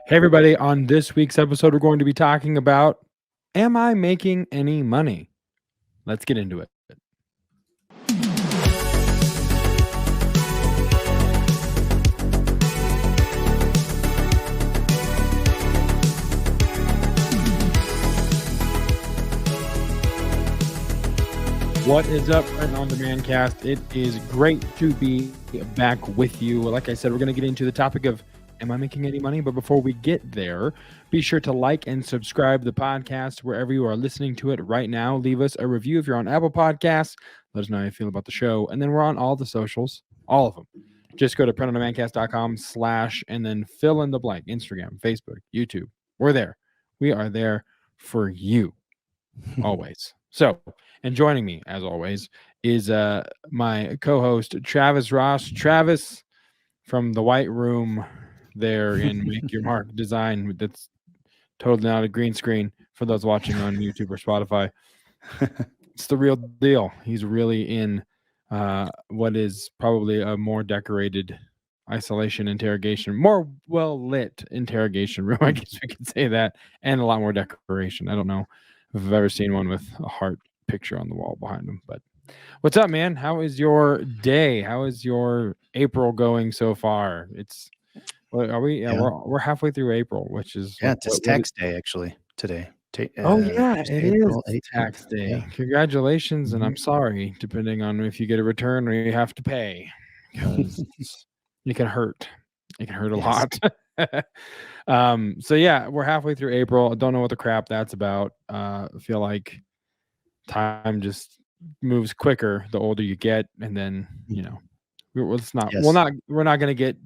Hey, everybody. On this week's episode, we're going to be talking about, am I making any money? Let's get into it. What is up, Print on Demand Cast? It is great to be back with you. Like I said, we're going to get into the topic of, am I making any money? But before we get there, be sure to like and subscribe the podcast wherever you are listening to it right now. Leave us a review if you're on Apple Podcasts. Let us know how you feel about the show. And then we're on all the socials, all of them. Just go to printondemandcast.com/ and then fill in the blank. Instagram, Facebook, YouTube. We're there. We are there for you always. So, and joining me, as always, is my co-host, Travis Ross. Travis from the White Room there in Make Your Mark Design. That's totally not a green screen for those watching on YouTube or Spotify. It's the real deal. He's really in what is probably a more decorated isolation interrogation, more well-lit interrogation room, I guess we could say that, and a lot more decoration. I don't know if I've ever seen one with a heart picture on the wall behind him. But what's up, man? How is your day? How is your April going so far? Are we? Yeah, we're halfway through April, which is it's tax day actually today. Oh yeah, it April is 18th. tax day. Yeah. Congratulations, and I'm sorry, depending on if you get a return or you have to pay, because it can hurt. It can hurt a lot. So yeah, we're halfway through April. I don't know what the crap that's about. I feel like time just moves quicker the older you get, and then we're not going to get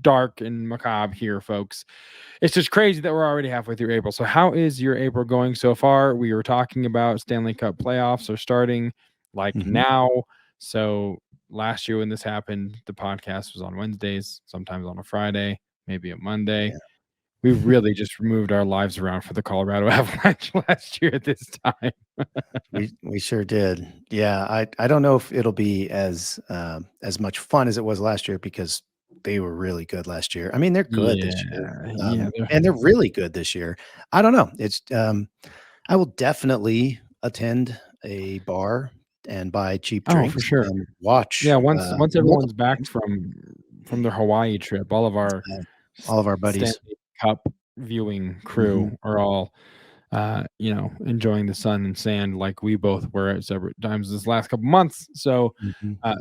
dark and macabre here, folks. It's just crazy that we're already halfway through April. So how is your April going so far? We were talking about Stanley Cup playoffs are starting now. So last year when this happened, the podcast was on Wednesdays, sometimes on a Friday, maybe a Monday. Yeah. We really just moved our lives around for the Colorado Avalanche last year at this time. we sure did. Yeah, I don't know if it'll be as much fun as it was last year, because they were really good last year. I mean, they're good this year, and they're really good this year. I don't know. It's I will definitely attend a bar and buy cheap drinks for sure. And watch. Yeah, once everyone's back from their Hawaii trip, all of our buddies. Stanley Cup viewing crew are all enjoying the sun and sand like we both were at several times this last couple months. So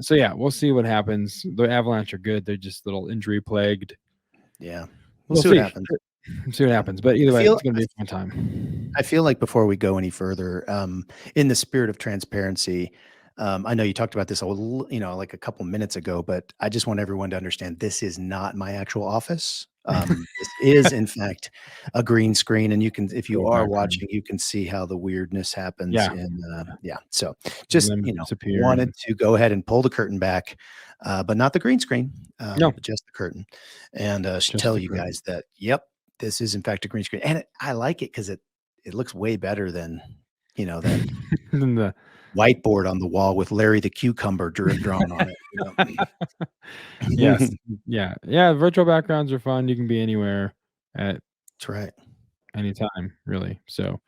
so yeah, we'll see what happens. The Avalanche are good. They're just a little injury plagued. Yeah, we'll see what happens. See what happens. But either way, it's going to be a fun time. I feel like before we go any further, in the spirit of transparency, I know you talked about this like a couple minutes ago, but I just want everyone to understand this is not my actual office. This is in fact a green screen, and you can, if you are watching, you can see how the weirdness happens. Yeah. So just wanted to go ahead and pull the curtain back, but not the green screen. No, just the curtain, and tell you guys that this is in fact a green screen, and I like it because it looks way better than than the whiteboard on the wall with Larry the Cucumber drawn on it. Yes. Yeah. Virtual backgrounds are fun. You can be anywhere at anytime, really. So,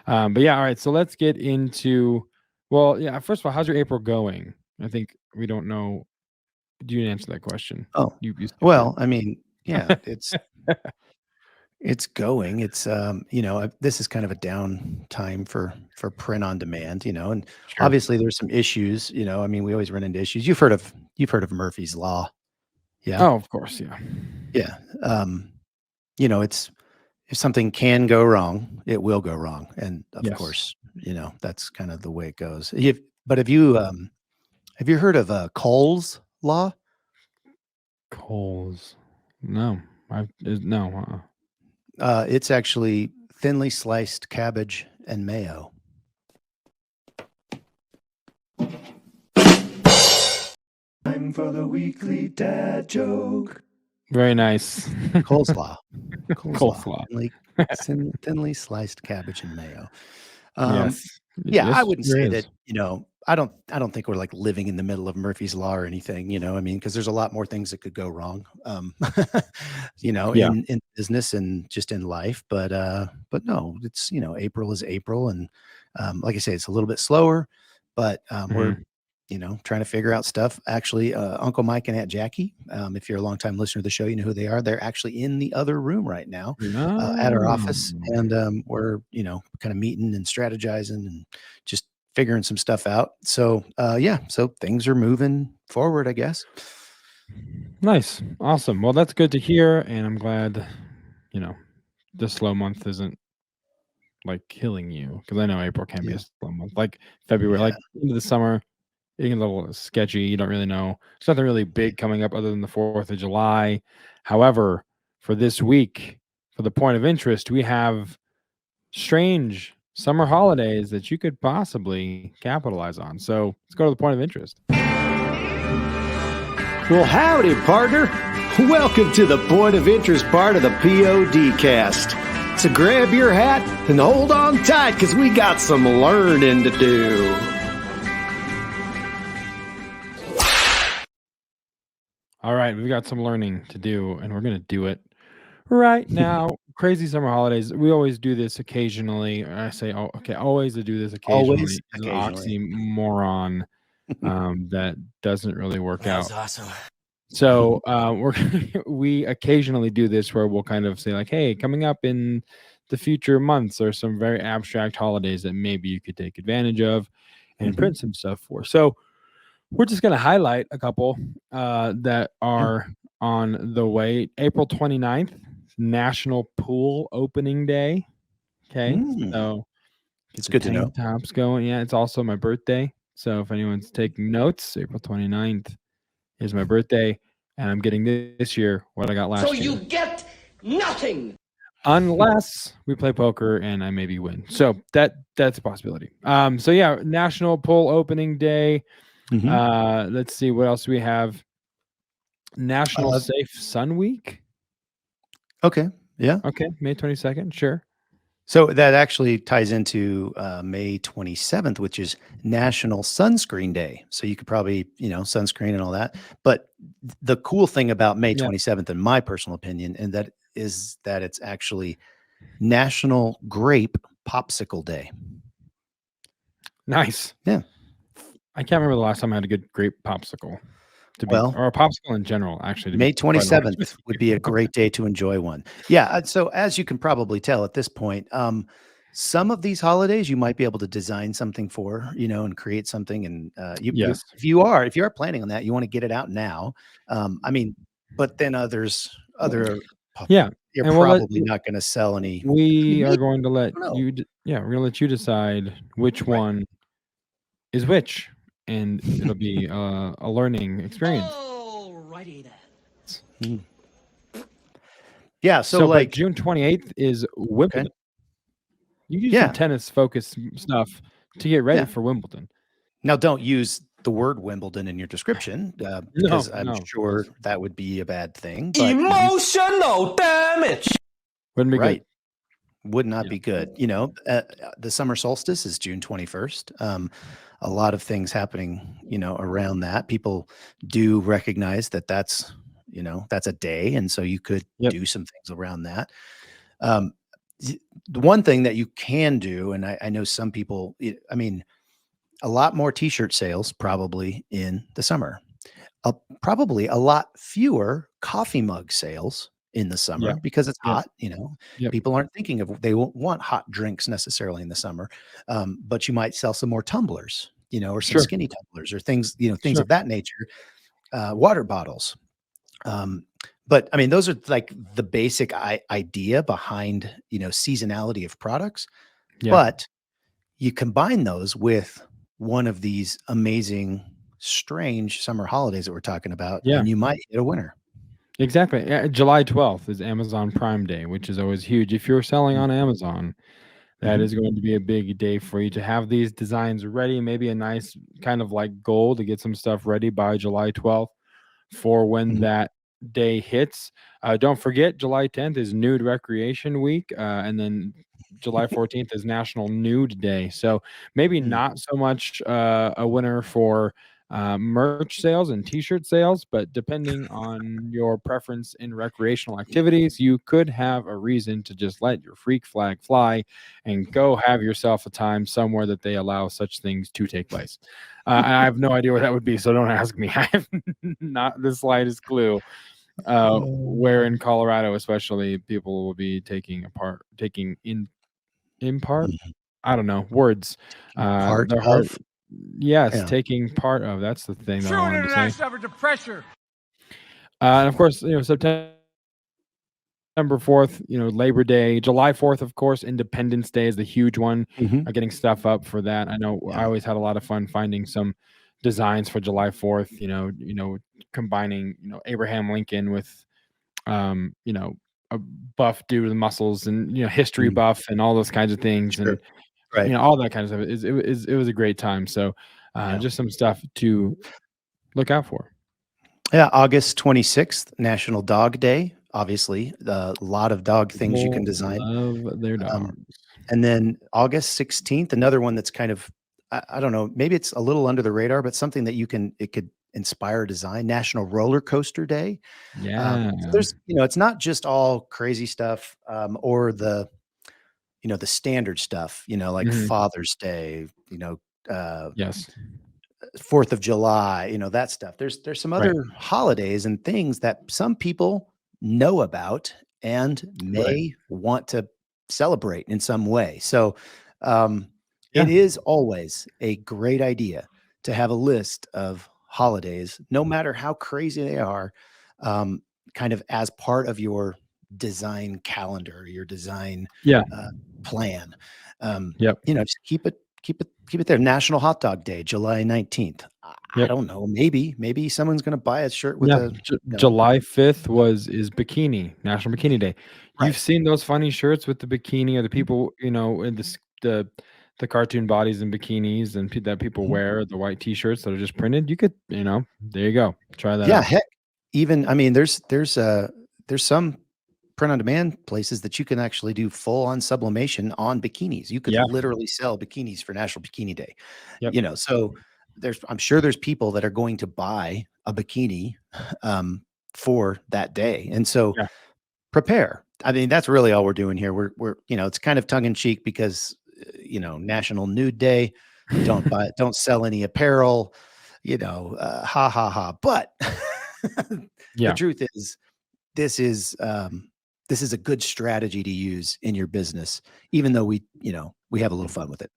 but yeah, all right. So let's get into. Well, yeah. First of all, how's your April going? I think we don't know. Do you answer that question? Oh, I mean, yeah, it's going. It's this is kind of a down time for print on demand, and obviously there's some issues. I mean, we always run into issues. You've heard of Murphy's Law, yeah? Oh, of course, yeah. It's, if something can go wrong, it will go wrong, and of course, that's kind of the way it goes. But have you heard of Cole's Law? Cole's, no, no. It's actually thinly sliced cabbage and mayo. Time for the weekly dad joke. Very nice. Coleslaw. Coleslaw. Thinly sliced cabbage and mayo. Yes. Yeah, I wouldn't say that, I don't think we're, like, living in the middle of Murphy's Law or anything, I mean, because there's a lot more things that could go wrong, Yeah. in business and just in life, but no, it's, April is April, and, like I say, it's a little bit slower, but, we're, Mhm. trying to figure out stuff. Actually, Uncle Mike and Aunt Jackie, if you're a longtime listener to the show, you know who they are. They're actually in the other room right now, at our No. office, and, we're, kinda meeting and strategizing and just figuring some stuff out. So, yeah, so things are moving forward, I guess. Nice. Awesome. Well, that's good to hear, and I'm glad, you know, the slow month isn't, like, killing you because I know April can be Yeah, a slow month. Like, February, yeah. like, into the summer, getting a little sketchy, you don't really know. There's nothing really big coming up other than the 4th of July. However, for this week, for the point of interest, we have strange summer holidays that you could possibly capitalize on. So, let's go to the point of interest. Well, howdy, partner. Welcome to the point of interest part of the POD cast. So grab your hat and hold on tight because we got some learning to do. All right, we've got some learning to do, and we're going to do it right now. Crazy summer holidays. We always do this occasionally. I say, oh, okay, always to do this Always, occasionally is an occasionally. oxymoron that doesn't really work That was out. awesome. So we occasionally do this where we'll kind of say like, hey, coming up in the future months are some very abstract holidays that maybe you could take advantage of and Mhm. print some stuff for. So we're just going to highlight a couple that Yeah. are on the way. April 29th, National Pool Opening Day. Okay. Mm. So get It's the good to know. tank tops going. Yeah. It's also my birthday. So if anyone's taking notes, April 29th is my birthday. And I'm getting this year what I got So last you year. get nothing. Unless we play poker and I maybe win. So that's a possibility. So yeah, National Pool Opening Day. Mhm. Let's see what else we have. National Uh, Safe Sun Week. okay, yeah. Okay, May 22nd. Sure. So that actually ties into, May 27th, which is National Sunscreen Day. So you could probably, sunscreen and all that. But the cool thing about May Yeah. 27th, in my personal opinion, and that is that it's actually National Grape Popsicle Day. Nice. Yeah. I can't remember the last time I had a good grape popsicle. Well, Or a popsicle in general, actually, to be May quite honest with 27th would be a you. great day to enjoy one. Yeah, so as you can probably tell at this point, some of these holidays you might be able to design something for, and create something, and, you Yes. if you are planning on that, you wanna get it out now. I mean, but then other po Yeah. you're And we'll let probably not gonna sell any. I mean, we are maybe, going to let I don't know. you yeah, we're gonna let you decide which Right. one is which, and it'll be a learning experience. Alrighty then. Mm. Yeah, so, So, but like, June 28th is okay. Wimbledon. You can do some Yeah, tennis focused stuff to get ready yeah. for Wimbledon. Now, don't use the word Wimbledon in your description, No, because I'm no, sure because that would be a bad thing, but you Emotional damage. wouldn't be good. right, would not Yeah. be good, the summer solstice is June 21st, a lot of things happening, around that. People do recognize that that's a day, and so you could Yep. do some things around that. Um, the one thing that you can do, and I know some people, I mean, a lot more t-shirt sales probably in the summer. Probably a lot fewer coffee mug sales in the Yeah. summer because it's Yep. hot, Yep. people aren't thinking of they won't want hot drinks necessarily in the summer, but you might sell some more tumblers, or some Sure. skinny tumblers or things, things Sure. of that nature, water bottles. But I mean, those are like the basic idea behind, seasonality of products, Yeah. but you combine those with one of these amazing, strange summer holidays that we're talking about, Yeah. and you might hit a winner. Exactly. July 12th is Amazon Prime Day, which is always huge. If you're selling Mm, on Amazon, that mhm, is going to be a big day for you to have these designs ready, maybe a nice kind of like goal to get some stuff ready by July 12th for when mhm. that day hits. Don't forget, July 10th is Nude Recreation Week, and then July 14th is National Nude Day. So maybe not so much a winner for merch sales and t-shirt sales, but depending on your preference in recreational activities, you could have a reason to just let your freak flag fly and go have yourself a time somewhere that they allow such things to take place. I have no idea where that would be, so don't ask me. I have not the slightest clue where in Colorado especially people will be taking in part, I don't know, words. Part The heart, of. yes, Yeah. taking part of. That's the thing that I True wanted to say. international effort to pressure. And of course, September 4th, Labor Day, July 4th, of course, Independence Day is the huge one. Mhm. Getting stuff up for that. I know I Yeah. always had a lot of fun finding some designs for July 4th. Combining Abraham Lincoln with a buff dude with muscles and history Mm. buff and all those kinds of things Sure. and Right. all that kind of stuff. It was a great time. So Yeah. just some stuff to look out for. Yeah, August 26th, National Dog Day. Obviously, a lot of dog things you can People design. love their dogs. And then August 16th, another one that's kind of, I don't know, maybe it's a little under the radar, but something that it could inspire design. National Roller Coaster Day. Yeah. So there's, it's not just all crazy stuff, or the standard stuff, like Mhm. Father's Day, Yes. 4th of July, that stuff. There's some Right. other holidays and things that some people know about and may want to celebrate in some way. So, Yeah. it is always a great idea to have a list of holidays, no matter how crazy they are, kind of as part of your design calendar, your design Yeah. plan. Yep. Just keep it there. National Hot Dog Day, July 19th. I Yep. don't know. Maybe someone's going to buy a shirt with Yeah. a, July 5th is bikini, National Bikini Day. Right. You've seen those funny shirts with the bikini or the people, in the cartoon bodies and bikinis and that people Mhm. wear, the white t-shirts that are just printed. You could, there you go. Try that Yeah, out. heck, even I mean, there's some print on demand places that you can actually do full on sublimation on bikinis. You could Yeah. literally sell bikinis for National Bikini Day. Yep. So I'm sure there's people that are going to buy a bikini for that day. And so Yeah. prepare. I mean, that's really all we're doing here. We're it's kind of tongue in cheek because National Nude Day. Don't sell any apparel. Ha ha ha. But the Yeah. truth is, this is a good strategy to use in your business, even though we have a little fun with it.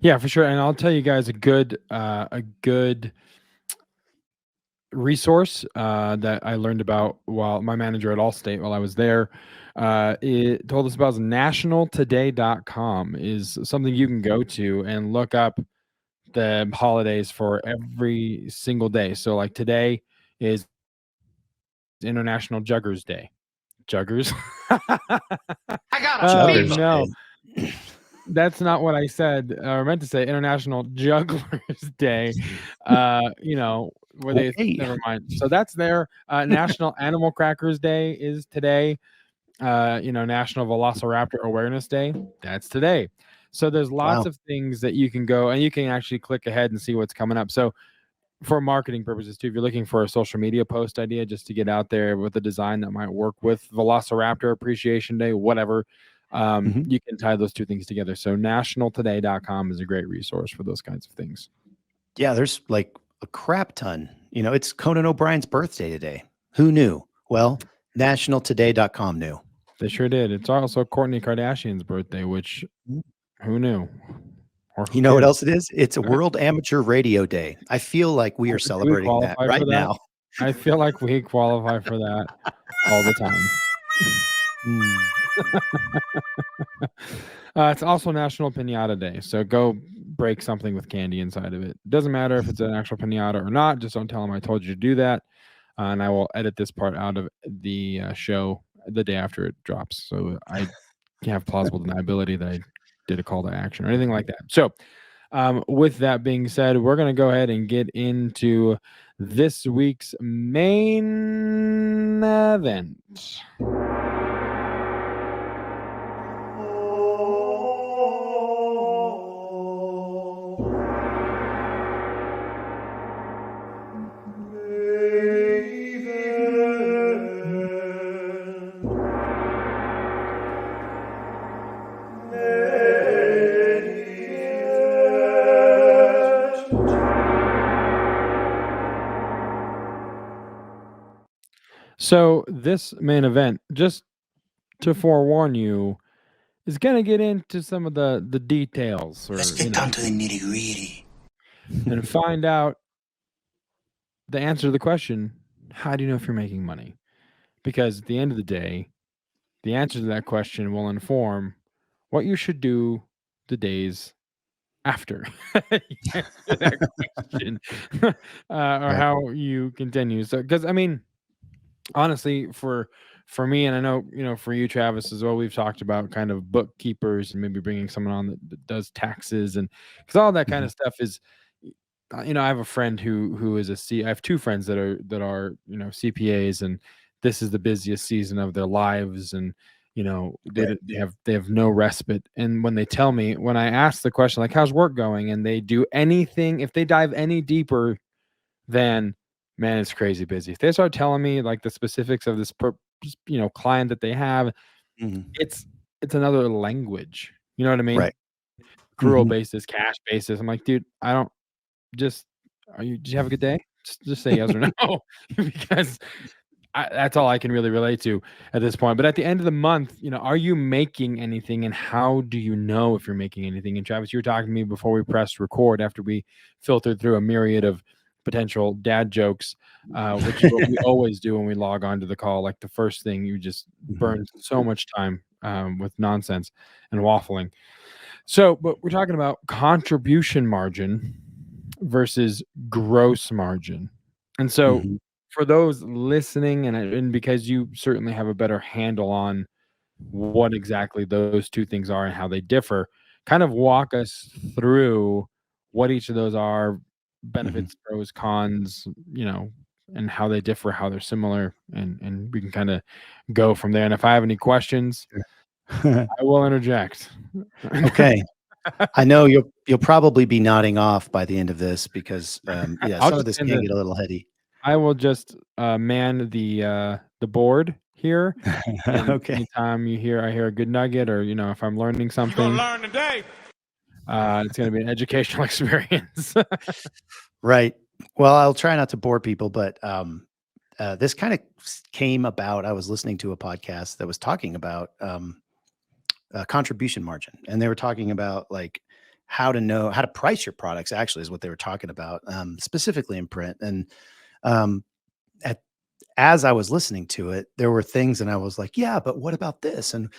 Yeah, for sure. And I'll tell you guys a good resource that I learned about while my manager at Allstate while I was there. It told us about nationaltoday.com is something you can go to and look up the holidays for every single day. So like today is International Juggers Day. Juggers? I got a Oh, fever. no. That's not what I said. I meant to say International Jugglers Day. Where they Okay. never mind. So that's there. National Animal Crackers Day is today. National Velociraptor Awareness Day. That's today. So there's lots Wow. of things that you can go and you can actually click ahead and see what's coming up. So for marketing purposes too, if you're looking for a social media post idea just to get out there with a design that might work with Velociraptor Appreciation Day, whatever, you can tie those two things together. So nationaltoday.com is a great resource for those kinds of things. Yeah, there's like a crap ton. It's Conan O'Brien's birthday today. Who knew? Well, nationaltoday.com knew. They sure did. It's also Kourtney Kardashian's birthday, which who knew? Or You know what else it is? It's a World Amateur Radio Day. I feel like we are celebrating that qualify right for that? now. I feel like we qualify for that all the time. It's also National Piñata Day, so go break something with candy inside of it. Doesn't matter if it's an actual piñata or not. Just don't tell them I told you to do that, and I will edit this part out of the show the day after it drops, so I can have plausible deniability that I did a call to action or anything like that. So, with that being said, we're going to go ahead and get into this week's main event. this main event, just to forewarn you, is going to get into some of the details, or Let's get down to the nitty gritty. and find out the answer to the question: how do you know if you're making money? Because at the end of the day, the answer to that question will inform what you should do the days after you answer that question, or Right. how you continue. So, because I mean, honestly, for me, and I know for you, Travis, as well, we've talked about kind of bookkeepers and maybe bringing someone on that does taxes, and because all that kind Mhm. of stuff is, I have a friend who is I have two friends that are CPAs, and this is the busiest season of their lives, and Right. they have no respite. And when they tell me, when I ask the question like, how's work going, and they do anything, if they dive any deeper, then man, it's crazy busy. If they start telling me like the specifics of this client that they have, Mhm. it's another language. You know what I mean? Right. Accrual Mhm. basis, cash basis. I'm like, dude, I don't just did you have a good day? Just say yes or no. Because that's all I can really relate to at this point. But at the end of the month, are you making anything, and how do you know if you're making anything? And Travis, you were talking to me before we pressed record, after we filtered through a myriad of potential dad jokes, which is what we always do when we log on to the call. Like the first thing, you just Mhm. burn so much time with nonsense and waffling. So, but we're talking about contribution margin versus gross margin. And so, Mhm. for those listening, and because you certainly have a better handle on what exactly those two things are and how they differ, kind of walk us through what each of those are, Mhm. benefits, pros, cons, and how they differ, how they're similar, and we can kind of go from there. And if I have any questions, I will interject. Okay. I know you'll probably be nodding off by the end of this because, yeah, I'll some of just this end can it. get a little heady. I will just man the board here, and Okay. anytime I hear a good nugget, or if I'm learning something, learn today. it's going to be an educational experience. Right. Well, I'll try not to bore people, but, this kinda came about. I was listening to a podcast that was talking about, contribution margin, and they were talking about, like, how to price your products, actually, is what they were talking about, specifically in print. And, um, at as I was listening to it, there were things, and I was like, "Yeah, but what about this? And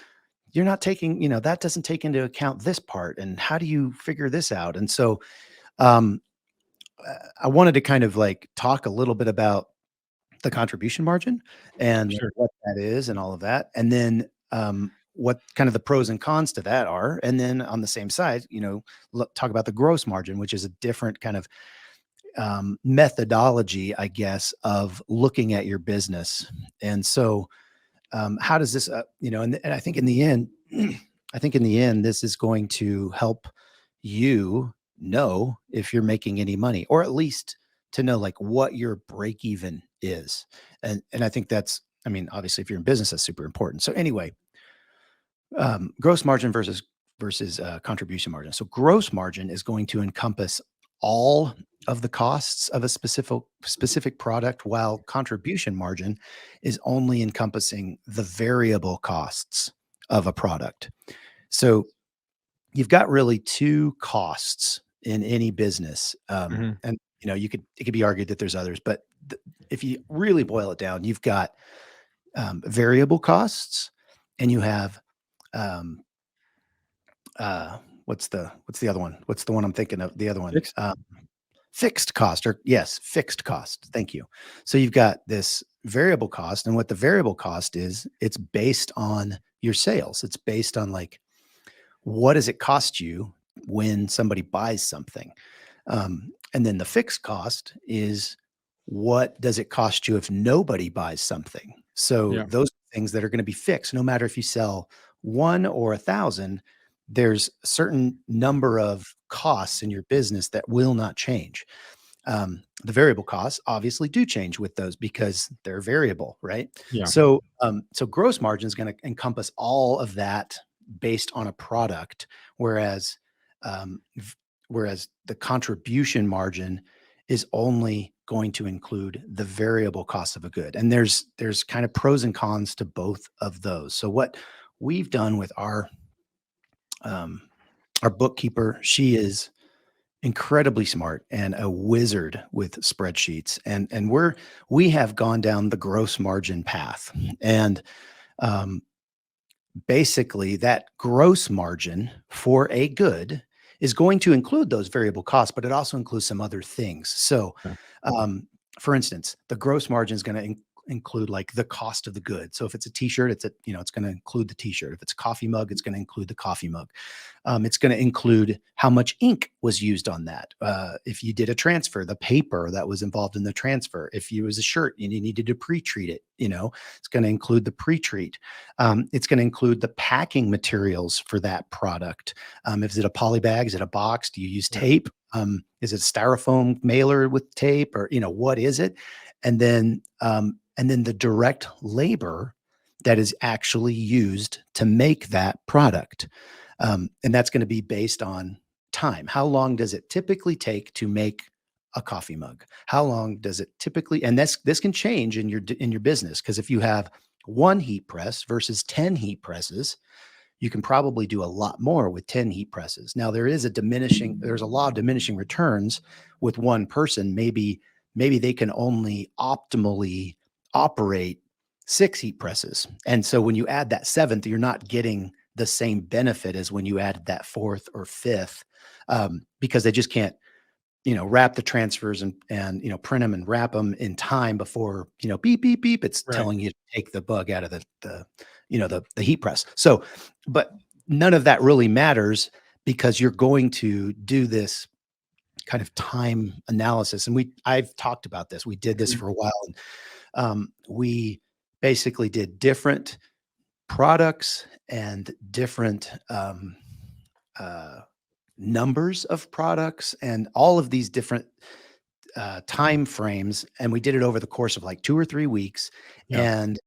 you're not taking, that doesn't take into account this part, and how do you figure this out?" And so, um, I wanted to kind of, like, talk a little bit about the contribution margin and Sure. what that is and all of that. And then, what kind of the pros and cons to that are. And then on the same side, talk about the gross margin, which is a different kind of, methodology, I guess, of looking at your business. And so, how does this, and I think in the end, I think in the end, this is going to help you know if you're making any money, or at least to know like what your break even is. And I think that's, I mean, obviously, if you're in business, that's super important. So anyway, gross margin versus contribution margin. So gross margin is going to encompass all of the costs of a specific product, while contribution margin is only encompassing the variable costs of a product. So you've got really two costs in any business, Mhm. and it could be argued that there's others, but if you really boil it down, you've got variable costs, and you have um, what's the other one? What's the one I'm thinking of? The other one, Fixed. fixed cost, or yes, fixed cost. Thank you. So you've got this variable cost, and what the variable cost is, it's based on your sales. It's based on like, what does it cost you when somebody buys something? And then the fixed cost is, what does it cost you if nobody buys something? So Yeah. those are things that are going to be fixed, no matter if you sell one or 1,000. There's a certain number of costs in your business that will not change. The variable costs obviously do change with those because they're variable, right? Yeah. So gross margin is going to encompass all of that based on a product, whereas, um, v- whereas the contribution margin is only going to include the variable cost of a good. And there's kind of pros and cons to both of those. So what we've done with our bookkeeper, she is incredibly smart and a wizard with spreadsheets. And we have gone down the gross margin path. And um, basically that gross margin for a good is going to include those variable costs, but it also includes some other things. So, Okay. for instance, the gross margin is going to include like the cost of the good. So if it's a t-shirt, it's going to include the t-shirt. If it's a coffee mug, it's going to include the coffee mug. It's going to include how much ink was used on that. If you did a transfer, the paper that was involved in the transfer. If it was a shirt and you needed to pre-treat it, it's going to include the pre-treat. It's going to include the packing materials for that product. Is it a poly bag? Is it a box? Do you use tape? Is it a styrofoam mailer with tape, or what is it? And then the direct labor that is actually used to make that product. And that's going to be based on time. How long does it typically take to make a coffee mug? How long does it typically, and this can change in your business, because if you have one heat press versus 10 heat presses, you can probably do a lot more with 10 heat presses. Now there's a law of diminishing returns with one person. Maybe they can only optimally operate 6 heat presses. And so when you add that 7th, you're not getting the same benefit as when you added that 4th or 5th, because they just can't, wrap the transfers and print them and wrap them in time before, beep, beep, beep. It's telling you to take the bug out of the heat press. So, but none of that really matters, because you're going to do this kind of time analysis. And I've talked about this. We did this for a while. And we basically did different products and different numbers of products and all of these different time frames. And we did it over the course of like 2 or 3 weeks. And,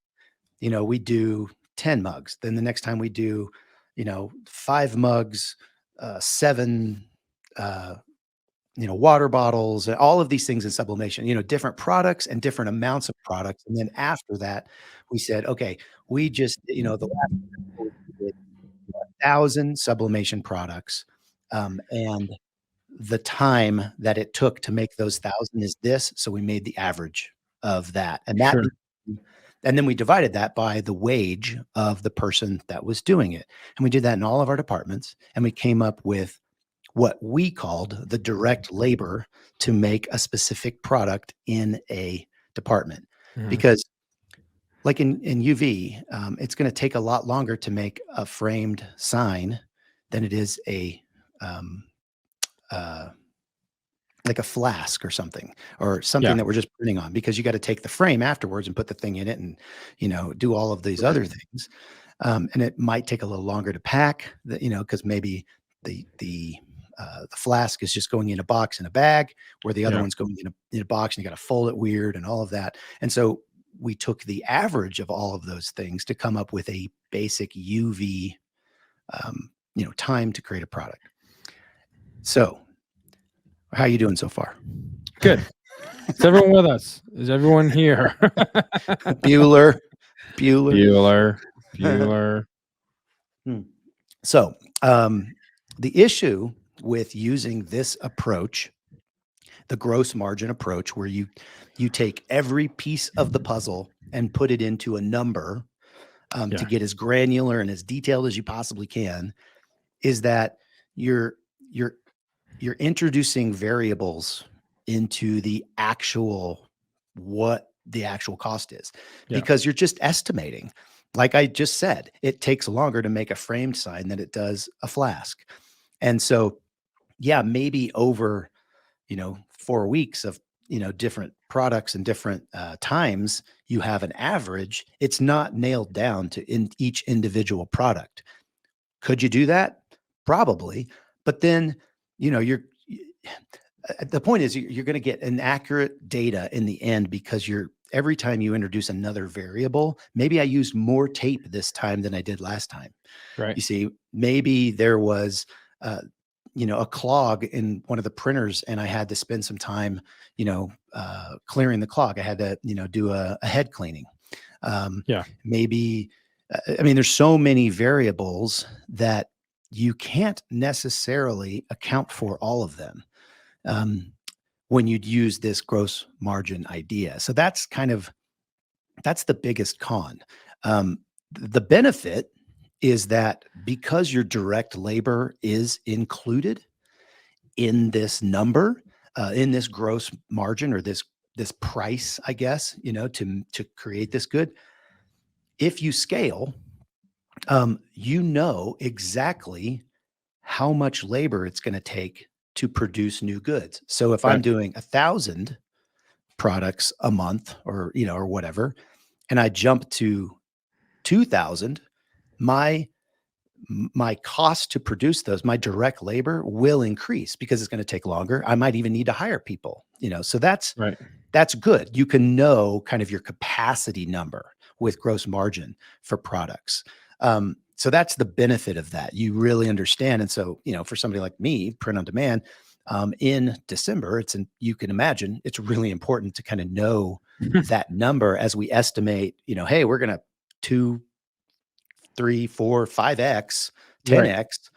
we do 10 mugs. Then the next time we do, 5 mugs, 7, water bottles, and all of these things in sublimation, different products and different amounts of products. And then after that, we said, okay, we just, the last we did 1,000 sublimation products. And the time that it took to make those 1,000 is this. So we made the average of that. And and then we divided that by the wage of the person that was doing it. And we did that in all of our departments. And we came up with what we called the direct labor to make a specific product in a department. Because like in UV, it's going to take a lot longer to make a framed sign than it is like a flask or something that we're just printing on, because you got to take the frame afterwards and put the thing in it and, do all of these other things. And it might take a little longer to pack, because maybe the flask is just going in a box in a bag, where the other one's going in a box, and you got to fold it weird and all of that. And so we took the average of all of those things to come up with a basic UV, time to create a product. So how are you doing so far? Good. Is everyone with us? Is everyone here? Bueller. So, the issue with using this approach, the gross margin approach, where you take every piece of the puzzle and put it into a number, to get as granular and as detailed as you possibly can, is that you're introducing variables into what the actual cost is, because you're just estimating. Like I just said, it takes longer to make a framed sign than it does a flask. And so, maybe over, 4 weeks of, different products and different times, you have an average. It's not nailed down to each individual product. Could you do that? Probably. But then, the point is you're going to get inaccurate data in the end, because every time you introduce another variable, maybe I used more tape this time than I did last time. Right. You see, maybe there was, a clog in one of the printers, and I had to spend some time, clearing the clog. I had to, do a head cleaning. Yeah. Maybe, I mean, there's so many variables that you can't necessarily account for all of them when you'd use this gross margin idea. So that's the biggest con. The benefit is that because your direct labor is included in this number, in this gross margin, or this price, I guess, to create this good, if you scale, exactly how much labor it's going to take to produce new goods. So if I'm doing 1,000 products a month, or whatever, and I jump to 2,000, my cost to produce those, my direct labor, will increase because it's going to take longer. I might even need to hire people, so that's good. You can know kind of your capacity number with gross margin for products. So that's the benefit of that. You really understand. And so, for somebody like me, print on demand, in December, you can imagine it's really important to kind of know that number as we estimate, hey, we're going to 2, 3, 4, 5x, 10x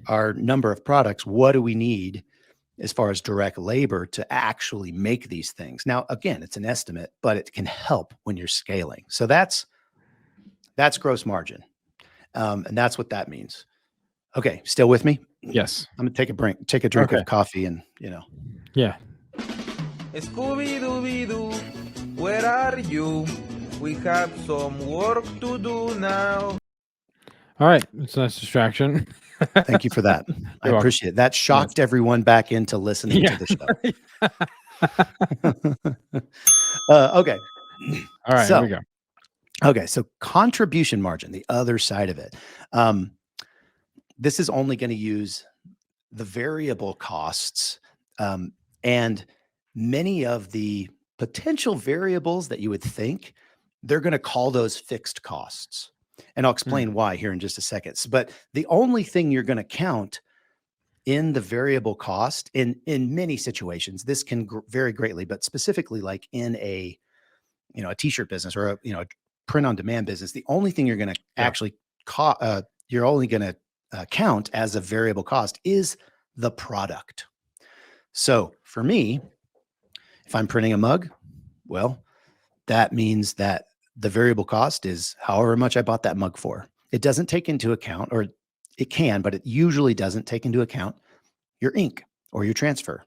our number of products. What do we need as far as direct labor to actually make these things? Now, again, it's an estimate, but it can help when you're scaling. So that's gross margin. And that's what that means. Okay. Still with me? Yes. I'm gonna take a drink of coffee and, Yeah. Scooby-Dooby-Doo, where are you? We have some work to do now. All right. It's a nice distraction. Thank you for that. I appreciate it. That shocked everyone back into listening to the show. Okay. All right. Here we go. Okay. So contribution margin, the other side of it. This is only going to use the variable costs, and many of the potential variables that you would think, they're going to call those fixed costs. And I'll explain why here in just a second. But the only thing you're going to count in the variable cost in many situations, this can vary greatly, but specifically like in a t-shirt business or a print on demand business, the only thing you're going to actually you're only going to count as a variable cost is the product. So for me, if I'm printing a mug, well, that means that the variable cost is however much I bought that mug for. It doesn't take into account, or it can, but it usually doesn't take into account your ink or your transfer.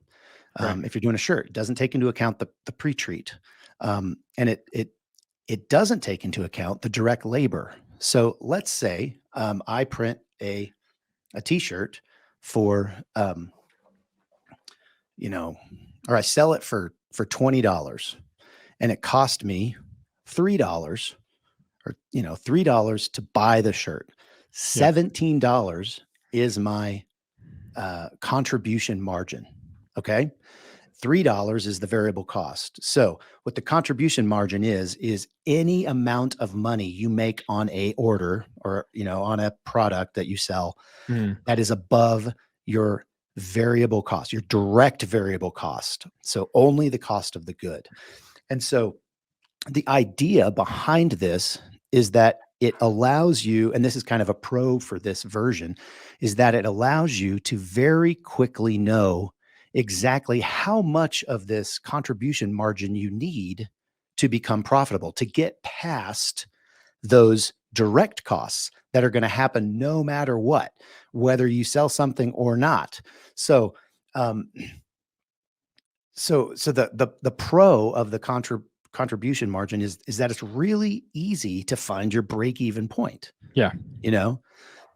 If you're doing a shirt, it doesn't take into account the pre-treat. And it doesn't take into account the direct labor. So let's say I print a t-shirt for, or I sell it for $20, and it cost me $3, or $3 to buy the shirt. $17 is my contribution margin. Okay. $3 is the variable cost. So what the contribution margin is any amount of money you make on a order, or, on a product that you sell, that is above your variable cost, your direct variable cost. So only the cost of the good. And so the idea behind this is that it allows you, and this is kind of a pro for this version, is that it allows you to very quickly know exactly how much of this contribution margin you need to become profitable, to get past those direct costs that are going to happen no matter what, whether you sell something or not. So, the pro of the contribution margin is that it's really easy to find your break-even point. Yeah.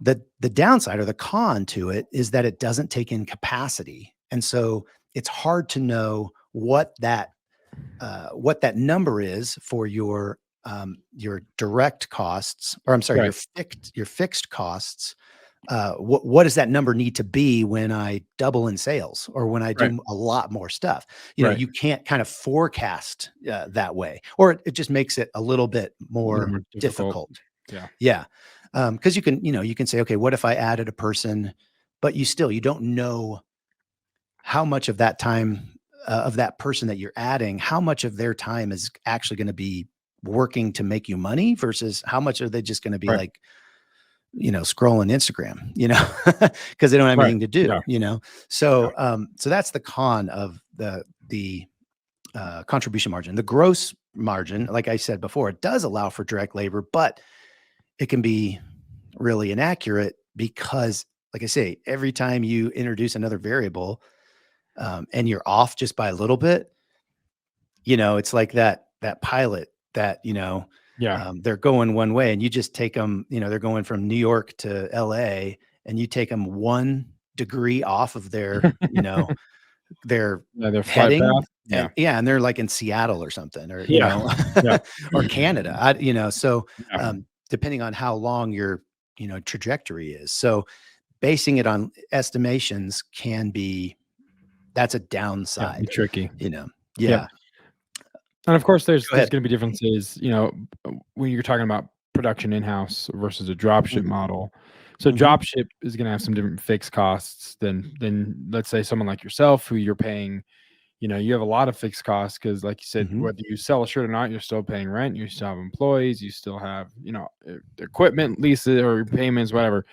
The downside, or the con to it, is that it doesn't take in capacity. And so it's hard to know what that number is for your direct costs, or I'm sorry, your fixed costs. What does that number need to be when I double in sales, or when I do a lot more stuff? You can't kind of forecast that way, or it just makes it a little bit more difficult. Yeah. Yeah. Because you can say, okay, what if I added a person but you don't know how much of that time of that person that you're adding, how much of their time is actually going to be working to make you money versus how much are they just going to be Right. like, scrolling Instagram, because they don't have Right. anything to do, Yeah. So, so that's the con of the contribution margin. The gross margin, like I said before, it does allow for direct labor, but it can be really inaccurate because, like I say, every time you introduce another variable, and you're off just by a little bit, it's like that pilot that, Yeah. they're going one way and you just take them, they're going from New York to LA and you take them 1 degree off of their, their Their flight heading. path. Yeah. And they're like in Seattle or something, or, Yeah. Yeah. or Canada, so, Yeah. depending on how long your, trajectory is. So basing it on estimations that's a Yeah. downside, Tricky. Yeah. Yep. And of course, there's Go ahead. going to be differences, when you're talking about production in-house versus a dropship model. So dropship is going to have some different fixed costs than let's say someone like yourself, who you're paying. You have a lot of fixed costs because, like you said, whether you sell a shirt or not, you're still paying rent. You still have employees. You still have, equipment leases or payments, whatever.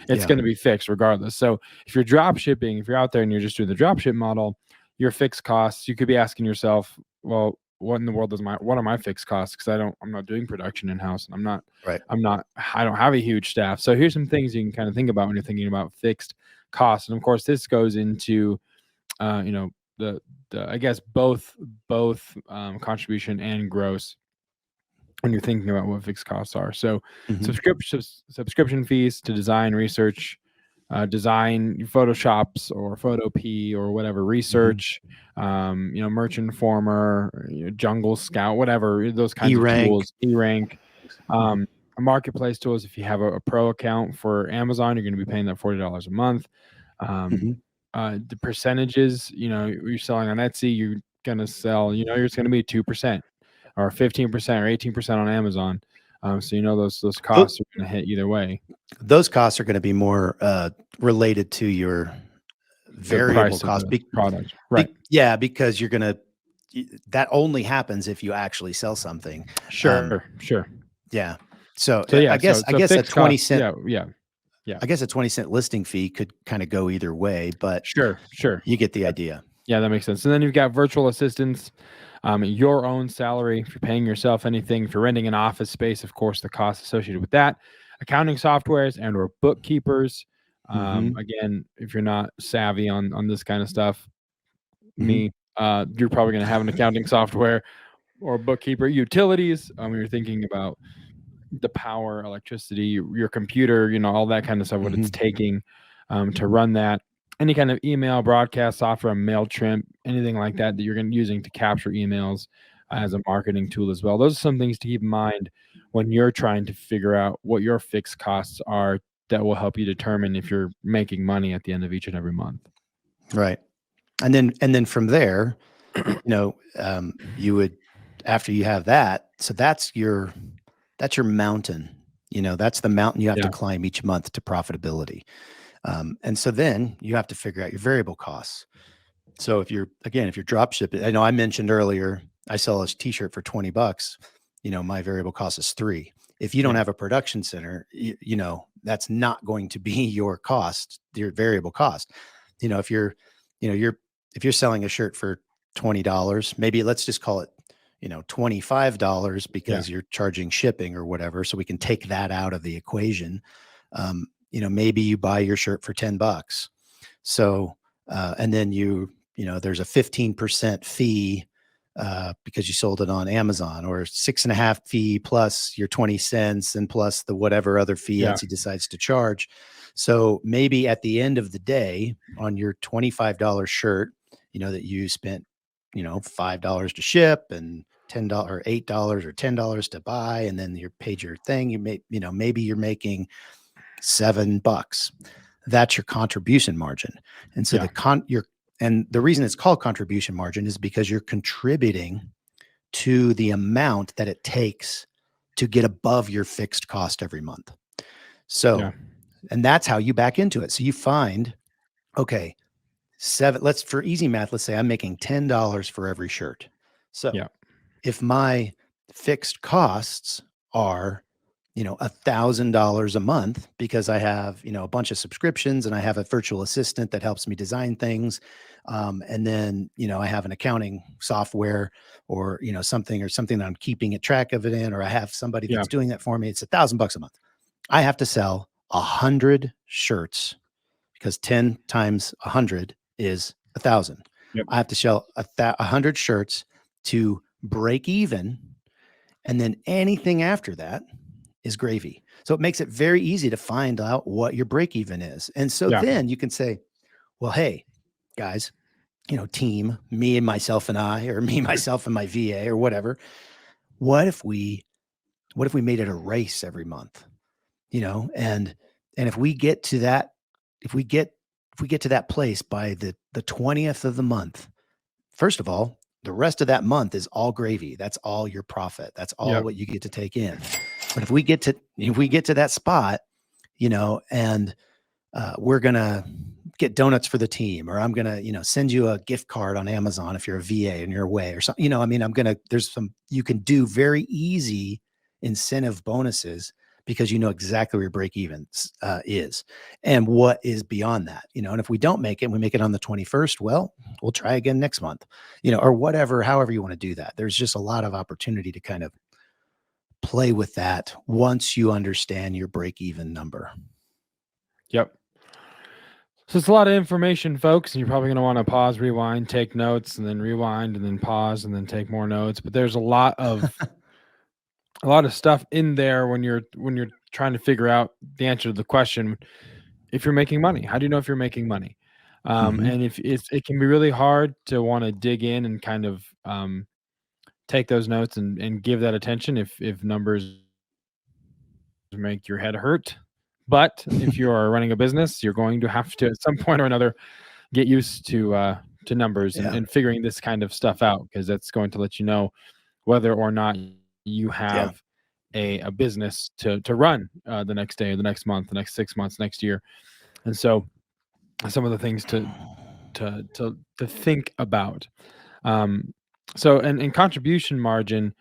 It's going to be fixed regardless. So if you're drop shipping, if you're out there and you're just doing the dropship model, your fixed costs, you could be asking yourself, well, what in the world what are my fixed costs? Because I'm not doing production in house, and I don't have a huge staff. So here's some things you can kind of think about when you're thinking about fixed costs. And of course, this goes into, the I guess both contribution and gross when you're thinking about what fixed costs are. So subscription fees to design, research, design Photoshops or Photopea or whatever, research, Merchant Informer, Jungle Scout, whatever, those kinds of tools, E-Rank, marketplace tools. If you have a pro account for Amazon, you're going to be paying that $40 a month. The percentages, you're selling on Etsy, you're going to sell, it's going to be 2% or 15% or 18% on Amazon. So, those costs are going to hit either way. Those costs are going to be more related to your variable cost product. Right. Because you're going to, that only happens if you actually sell something. Sure. Yeah. So I guess a 20 cent. Yeah. I guess a 20-cent listing fee could kind of go either way, but sure. You get the idea. Yeah, that makes sense. And then you've got virtual assistants, your own salary, if you're paying yourself anything, if you're renting an office space, of course, the costs associated with that, accounting softwares and or bookkeepers. Again, if you're not savvy on this kind of stuff, you're probably going to have an accounting software or bookkeeper. Utilities, you're thinking about the power, electricity, your computer, all that kind of stuff, what it's taking to run that. Any kind of email broadcast software, MailChimp, anything like that you're going to using to capture emails as a marketing tool as well. Those are some things to keep in mind when you're trying to figure out what your fixed costs are that will help you determine if you're making money at the end of each and every month. Right. And then from there, you would, after you have that, so that's your mountain, that's the mountain you have to climb each month to profitability. And so then you have to figure out your variable costs. So if you're drop shipping, I know I mentioned earlier, I sell a t-shirt for $20, my variable cost is $3. If you don't have a production center, that's not going to be your cost, your variable cost. If you're selling a shirt for $20, maybe let's just call it, $25 because you're charging shipping or whatever. So we can take that out of the equation. Maybe you buy your shirt for $10. So, and then there's a 15% fee, because you sold it on Amazon, or 6.5 fee plus your 20 cents and plus the whatever other fee Etsy decides to charge. So maybe at the end of the day on your $25 shirt, that you spent, $5 to ship and $10 or $8 or $10 to buy, and then you paid your thing, maybe you're making $7. That's your contribution margin. And so and the reason it's called contribution margin is because you're contributing to the amount that it takes to get above your fixed cost every month. So, and that's how you back into it. So you find okay, for easy math, let's say I'm making $10 for every shirt. So Yeah. if my fixed costs are, $1,000 a month because I have, a bunch of subscriptions and I have a virtual assistant that helps me design things. And then, I have an accounting software or, something that I'm keeping a track of it in, or I have somebody Yeah. that's doing that for me. It's $1,000 a month. I have to sell 100 shirts because 10 times 100 is 1,000. Yep. I have to sell 100 shirts to break even. And then anything after that is gravy. So it makes it very easy to find out what your break even is. And so then you can say, well, hey, guys, team, me and myself and I, or me, myself and my VA or whatever. What if we made it a race every month? And if we get to that, if we get to that place by the 20th of the month, first of all, the rest of that month is all gravy. That's all your profit. That's all what you get to take in. But if we get to that spot, and we're gonna get donuts for the team, or I'm gonna, send you a gift card on Amazon if you're a VA and you're away or something. There's some you can do very easy incentive bonuses because exactly where your break even is and what is beyond that. And if we don't make it, and we make it on the 21st, well, we'll try again next month, or whatever, however you want to do that. There's just a lot of opportunity to kind of play with that once you understand your break even number. Yep. So it's a lot of information, folks, and you're probably going to want to pause, rewind, take notes, and then rewind, and then pause, and then take more notes. But there's a lot of stuff in there when you're trying to figure out the answer to the question. If you're making money, how do you know if you're making money? And if it can be really hard to want to dig in and kind of take those notes and give that attention if numbers make your head hurt. But if you are running a business, you're going to have to at some point or another get used to numbers and figuring this kind of stuff out, because that's going to let you know whether or not you have a business to run the next day or the next month, the next 6 months, next year. And so some of the things to think about. So and contribution margin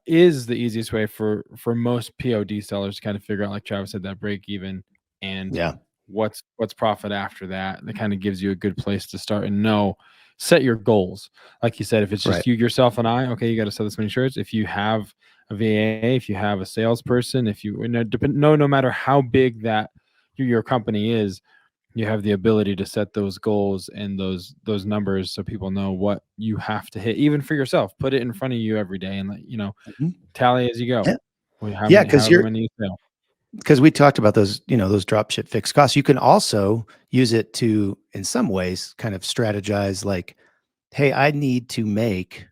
is the easiest way for most POD sellers to kind of figure out, like Travis said, that break even and what's profit after that. That kind of gives you a good place to start and set your goals. Like you said, if it's just you, yourself, and I, okay, you got to sell this many shirts. If you have a VA, if you have a salesperson, if you no matter how big that your company is, you have the ability to set those goals and those numbers so people know what you have to hit, even for yourself. Put it in front of you every day and tally as you go. Because we talked about those, those drop ship fixed costs. You can also use it to, in some ways, kind of strategize like, hey, I need to make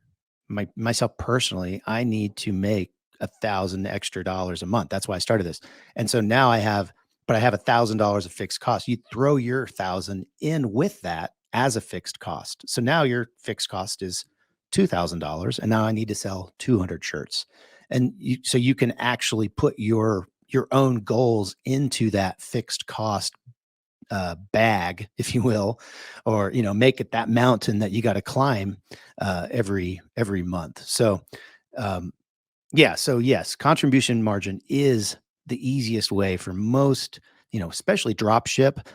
myself personally, I need to make $1,000 extra a month. That's why I started this. And so now I have $1,000 of fixed cost. You throw your 1,000 in with that as a fixed cost. So now your fixed cost is $2,000, and now I need to sell 200 shirts. And so you can actually put your own goals into that fixed cost bag, if you will, or make it that mountain that you got to climb every month. So yes, contribution margin is the easiest way for most, especially drop ship,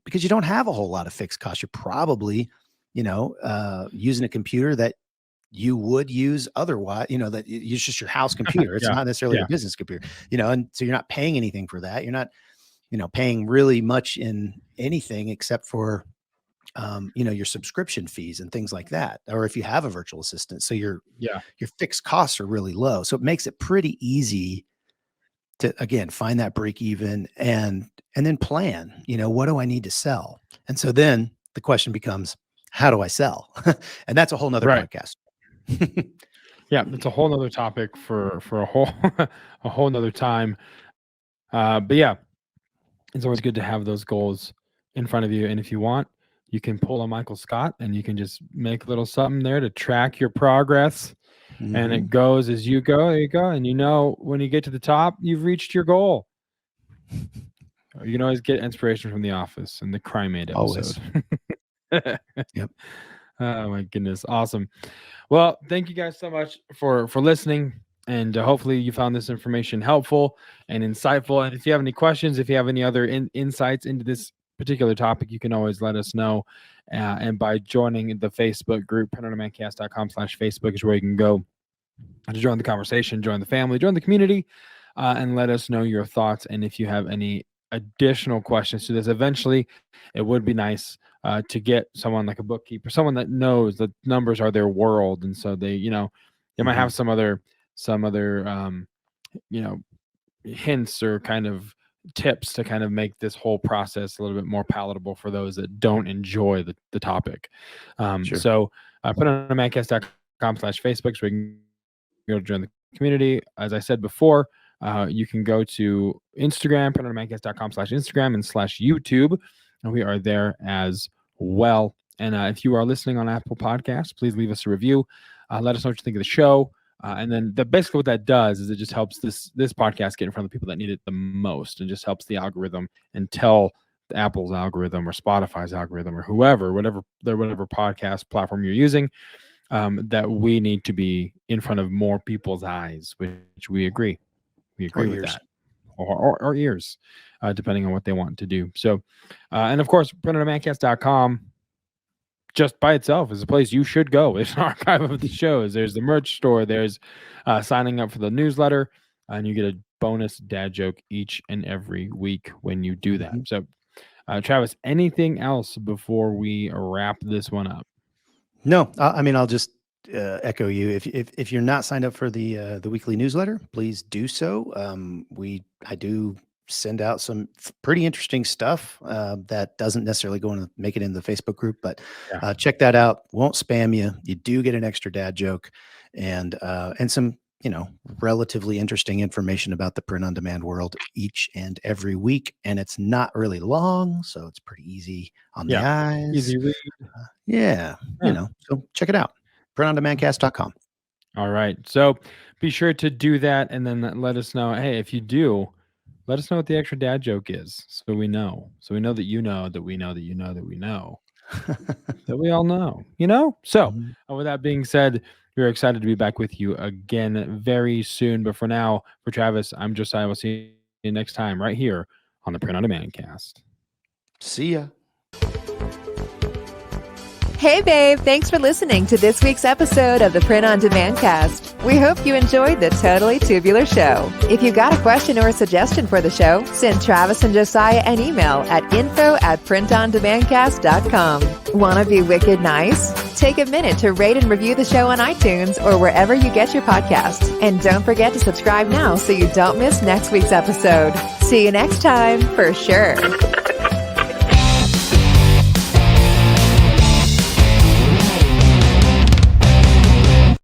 because you don't have a whole lot of fixed costs. You're probably, using a computer that you would use otherwise, that it's just your house computer. It's not necessarily a business computer, and so you're not paying anything for that. You're not, paying really much in anything except for, your subscription fees and things like that. Or if you have a virtual assistant, so your fixed costs are really low. So it makes it pretty easy to, again, find that break even and then plan, what do I need to sell? And so then the question becomes, how do I sell? And that's a whole nother podcast. Yeah, it's a whole nother topic for a whole nother time. But yeah, it's always good to have those goals in front of you. And if you want, you can pull a Michael Scott and you can just make a little something there to track your progress. And it goes as you go. There you go. And when you get to the top, you've reached your goal. You can always get inspiration from The Office and the Crime Aid episode. Always. Yep. Oh my goodness. Awesome. Well, thank you guys so much for listening. And hopefully you found this information helpful and insightful. And if you have any questions, if you have any other insights into this particular topic, you can always let us know. And by joining the Facebook group, printondemancast.com/Facebook is where you can go to join the conversation, join the family, join the community, and let us know your thoughts. And if you have any additional questions to this, eventually it would be nice to get someone like a bookkeeper, someone that knows that numbers are their world. And so they, they might have some other hints or kind of tips to kind of make this whole process a little bit more palatable for those that don't enjoy the topic. Sure. So put on mancast.com/Facebook so we can go to join the community. As I said before, you can go to Instagram, put on mancast.com/Instagram and /YouTube. And we are there as well. And if you are listening on Apple Podcasts, please leave us a review. Let us know what you think of the show. And then basically what that does is it just helps this podcast get in front of the people that need it the most, and just helps the algorithm and tell Apple's algorithm or Spotify's algorithm or whatever podcast platform you're using, that we need to be in front of more people's eyes, which we agree. We agree with that. Or ears, depending on what they want to do. So, and of course, printondemancast.com just by itself is a place you should go. There's an archive of the shows. There's the merch store. There's signing up for the newsletter, and you get a bonus dad joke each and every week when you do that. So, Travis, anything else before we wrap this one up? No, I mean, I'll just echo you. If you're not signed up for the weekly newsletter, please do so. I do send out some pretty interesting stuff that doesn't necessarily make it in the Facebook group, but check that out. Won't spam you. You do get an extra dad joke and some relatively interesting information about the print on demand world each and every week. And it's not really long, so it's pretty easy on the eyes. Easy read. So check it out. printondemancast.com. All right. So be sure to do that, and then let us know. Hey, if you do, let us know what the extra dad joke is, so we know. So we know that you know that we know that you know that we know that we all know. So with that being said, we're excited to be back with you again very soon. But for now, for Travis, I'm Josiah. We'll see you next time right here on the Print on Demand cast. See ya. Hey babe, thanks for listening to this week's episode of the Print on Demand cast. We hope you enjoyed the Totally Tubular Show. If you got a question or a suggestion for the show, send Travis and Josiah an email at info@printondemandcast.com. Want to be wicked nice? Take a minute to rate and review the show on iTunes or wherever you get your podcasts. And don't forget to subscribe now so you don't miss next week's episode. See you next time, for sure.